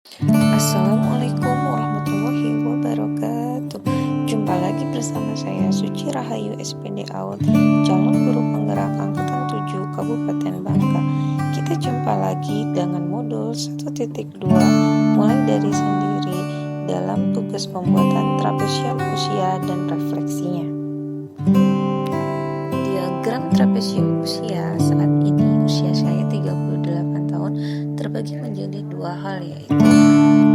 Assalamualaikum warahmatullahi wabarakatuh. Jumpa lagi bersama saya Suci Rahayu SPD Aud, calon guru penggerak angkatan 7 Kabupaten Bangka. Kita jumpa lagi dengan modul 1.2 mulai dari sendiri dalam tugas pembuatan trapesium usia dan refleksinya. Diagram trapesium usia saat ini usia saya 38 tahun terbagi menjadi dua hal, yaitu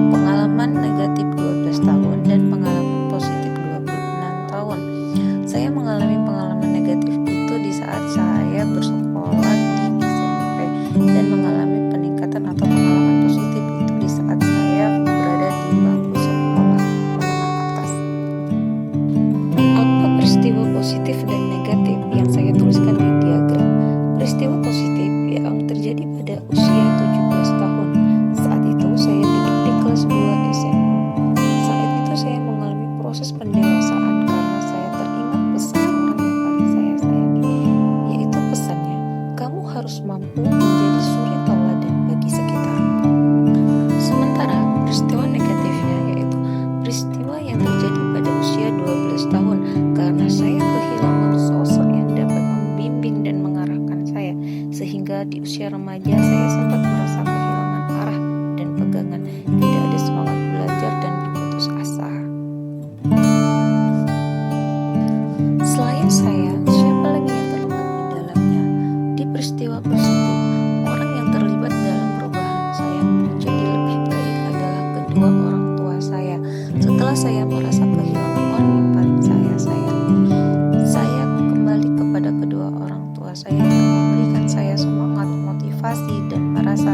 pengalaman negatif 12 tahun dan pengalaman positif 26 tahun. Saya mengalami pengalaman negatif itu di saat saya bersekolah di SMP dan mengalami peningkatan atau pengalaman positif itu di saat saya berada di bangku sekolah menengah atas. Apa peristiwa positif dan negatif yang saya tuliskan di diagram? Peristiwa positif yang terjadi pada usia 17 tahun. Saat itu saya duduk di kelas 2 SMA. Saat itu saya mengalami proses pendewasaan karena saya teringat pesan orang yang paling saya sayangi, yaitu pesannya, kamu harus mampu menjadi suri tauladan bagi sekitar. Sementara peristiwa negatifnya yaitu peristiwa yang terjadi pada usia 12 tahun karena saya kehilangan sosok yang dapat membimbing dan mengarahkan saya, sehingga di usia remaja saya sempat merasa kehilangan arah dan pegangan, tidak ada semangat belajar dan berputus asa. Selain saya, siapa lagi yang terlibat di dalamnya? Di peristiwa positif, orang yang terlibat dalam perubahan saya menjadi lebih baik adalah kedua orang tua saya. Setelah saya merasa kehilangan orang yang paling saya sayangi, saya kembali kepada kedua orang tua saya yang memberikan saya semangat, motivasi, dan merasa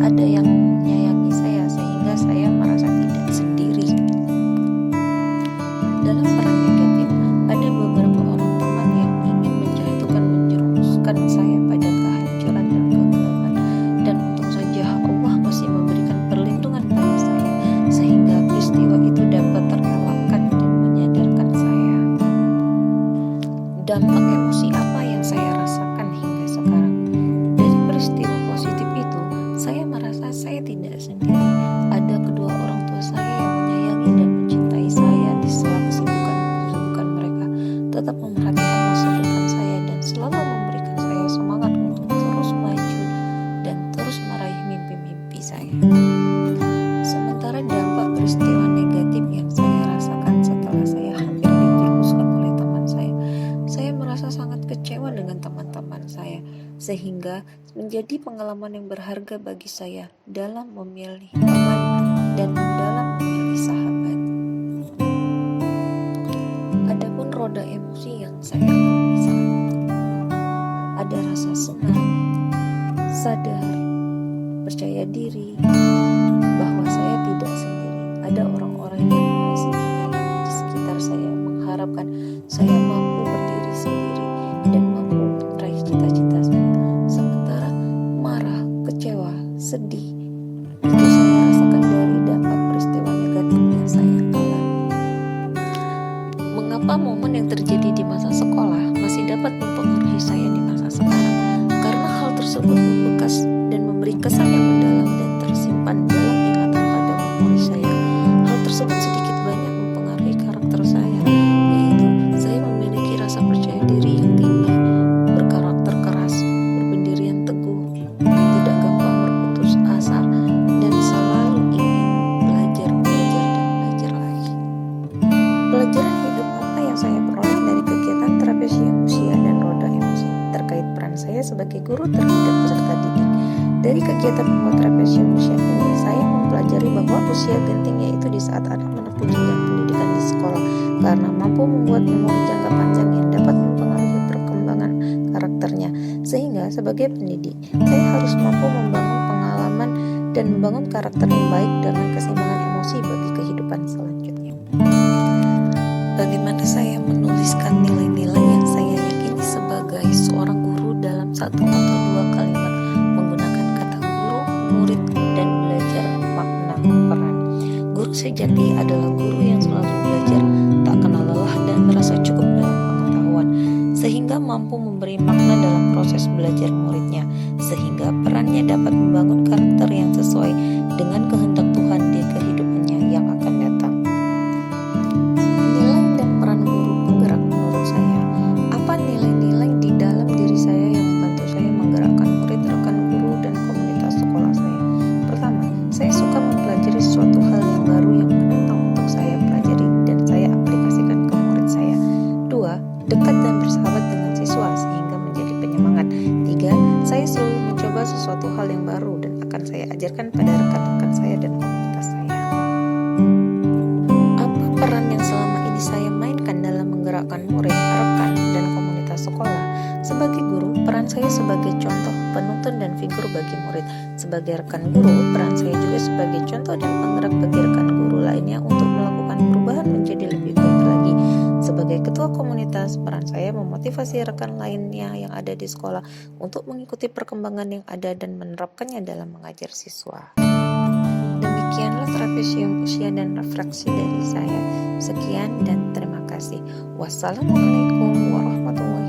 ada yang menyayangi saya sehingga saya merasa tidak sendiri. Dalam peran negatif, ada beberapa orang teman yang ingin menjerumuskan saya pada kehancuran dan kegelapan, dan untung saja Allah masih memberikan perlindungan pada saya sehingga peristiwa itu dapat terelakkan dan menyadarkan saya. Dampak emosi apa yang saya rasakan hingga sekarang? Dari peristiwa positif itu, saya merasa saya tidak sendiri. Ada kedua orang tua saya yang menyayangi dan mencintai saya di sela kesibukan mereka, tetap memperhatikan masa depan saya dan selalu memberikan saya semangat untuk terus maju dan terus meraih mimpi-mimpi saya. Sementara dampak peristiwa negatif yang saya rasakan setelah saya hampir dijerumuskan oleh teman saya merasa sangat kecewa dengan teman-teman saya, sehingga menjadi pengalaman yang berharga bagi saya dalam memilih teman dan dalam memilih sahabat. Adapun roda emosi yang saya alami saat itu, ada rasa senang, sadar, percaya diri bahwa saya tidak sendiri. Ada orang-orang yang masih menyayangi di sekitar saya, mengharapkan saya mampu berdiri sendiri dan mampu meraih cita-cita saya. Sementara marah, kecewa, sedih, itu saya rasakan dari dampak peristiwa negatif yang saya alami. Mengapa momen yang terjadi di masa sekolah masih dapat mempengaruhi saya di masa sekarang? Karena hal tersebut membekas dan memberi kesan yang mendalam dan tersimpan dalam ingatan pada memori saya. Hal tersebut sedikit banyak mempengaruhi karakter saya, yaitu saya memiliki rasa percaya diri yang tinggi, berkarakter keras, berpendirian teguh, tidak gampang berputus asa, dan selalu ingin belajar dan belajar lagi. Pelajaran hidup apa yang saya peroleh dari kegiatan trapesium usia dan roda emosi terkait peran saya sebagai guru terhadap peserta didik? Dari kegiatan membuat trapesium usia ini, saya mempelajari bahwa usia genting yaitu di saat anak menempuh jenjang pendidikan di sekolah, karena mampu membuat memori jangka panjang yang dapat mempengaruhi perkembangan karakternya. Sehingga sebagai pendidik, saya harus mampu membangun pengalaman dan membangun karakter yang baik dengan keseimbangan emosi bagi kehidupan selanjutnya. Bagaimana saya menuliskan nilai-nilai yang saya yakini sebagai seorang guru dalam satu atau dua kalimat menggunakan kata guru, murid, dan belajar makna peran. Guru sejati adalah guru yang selalu belajar, tak kenal lelah dan merasa cukup dalam pengetahuan, sehingga mampu memberi makna dalam proses belajar muridnya, sehingga perannya dapat membangun karakter yang sesuai dengan kehendak Tuhan bagi murid. Sebagai rekan guru, peran saya juga sebagai contoh dan penggerak bagi rekan guru lainnya untuk melakukan perubahan menjadi lebih baik lagi. Sebagai ketua komunitas, peran saya memotivasi rekan lainnya yang ada di sekolah untuk mengikuti perkembangan yang ada dan menerapkannya dalam mengajar siswa. Demikianlah terapi usia dan refleksi dari saya. Sekian dan terima kasih. Wassalamualaikum warahmatullahi wabarakatuh.